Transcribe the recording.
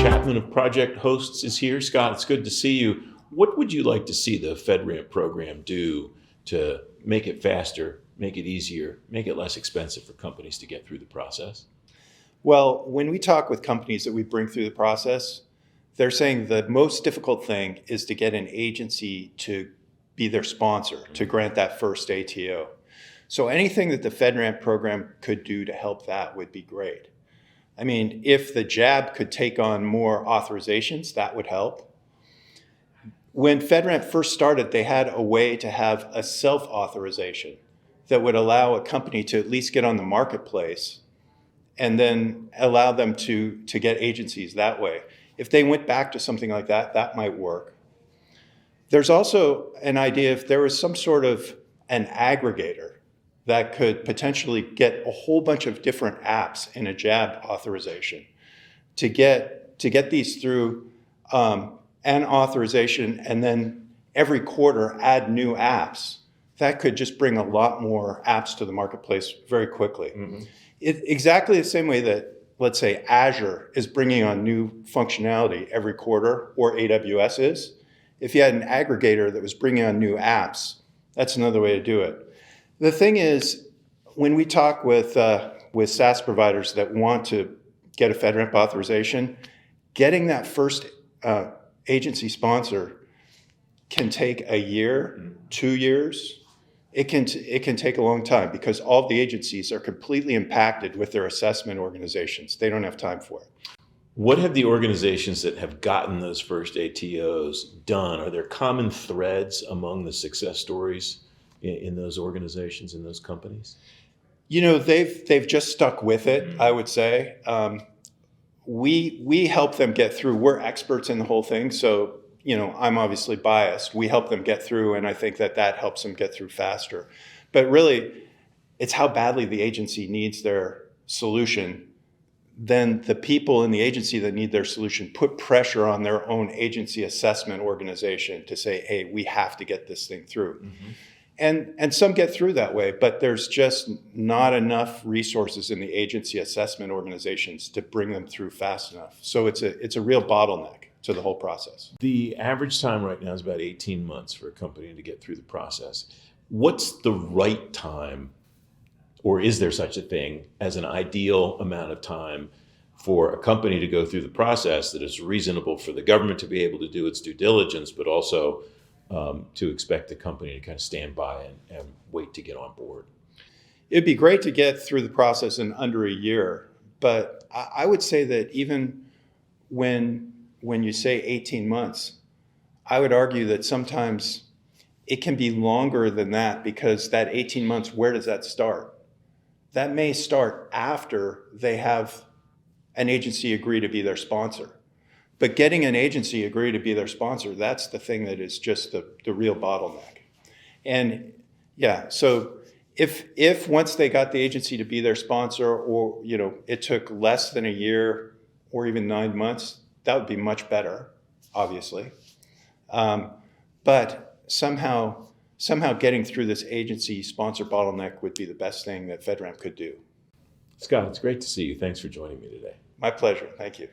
Chapman of Project Hosts is here. Scott, it's good to see you. What would you like to see the FedRAMP program do to make it faster, make it easier, make it less expensive for companies to get through the process? Well, when we talk with companies that we bring through the process, they're saying the most difficult thing is to get an agency to be their sponsor, to grant that first ATO. So anything that the FedRAMP program could do to help that would be great. I mean, if the JAB could take on more authorizations, that would help. When FedRAMP first started, they had a way to have a self-authorization that would allow a company to at least get on the marketplace and then allow them to get agencies that way. If they went back to something like that, that might work. There's also an idea if there was some sort of an aggregator that could potentially get a whole bunch of different apps in a JAB authorization to get these through an authorization and then every quarter add new apps. That could just bring a lot more apps to the marketplace very quickly. Mm-hmm. Exactly the same way that, let's say, Azure is bringing on new functionality every quarter, or AWS is. If you had an aggregator that was bringing on new apps, that's another way to do it. The thing is, when we talk with SaaS providers that want to get a FedRAMP authorization, getting that first agency sponsor can take a year, 2 years. It can take a long time because all of the agencies are completely impacted with their assessment organizations. They don't have time for it. What have the organizations that have gotten those first ATOs done? Are there common threads among the success stories in those organizations, in those companies? You know, they've just stuck with it, I would say. We help them get through. We're experts in the whole thing, so you know, I'm obviously biased. We help them get through, and I think that helps them get through faster. But really, it's how badly the agency needs their solution. Then the people in the agency that need their solution put pressure on their own agency assessment organization to say, hey, we have to get this thing through. Mm-hmm. And some get through that way, but there's just not enough resources in the agency assessment organizations to bring them through fast enough. So it's a real bottleneck to the whole process. The average time right now is about 18 months for a company to get through the process. What's the right time, or is there such a thing as an ideal amount of time for a company to go through the process that is reasonable for the government to be able to do its due diligence, but also to expect the company to kind of stand by and wait to get on board? It'd be great to get through the process in under a year, but I would say that even when you say 18 months, I would argue that sometimes it can be longer than that, because that 18 months, where does that start? That may start after they have an agency agree to be their sponsor. But getting an agency agree to be their sponsor, that's the thing that is just the real bottleneck. And yeah, so if once they got the agency to be their sponsor, or you know, it took less than a year or even 9 months, that would be much better, obviously. But somehow getting through this agency sponsor bottleneck would be the best thing that FedRAMP could do. Scott, it's great to see you. Thanks for joining me today. My pleasure. Thank you.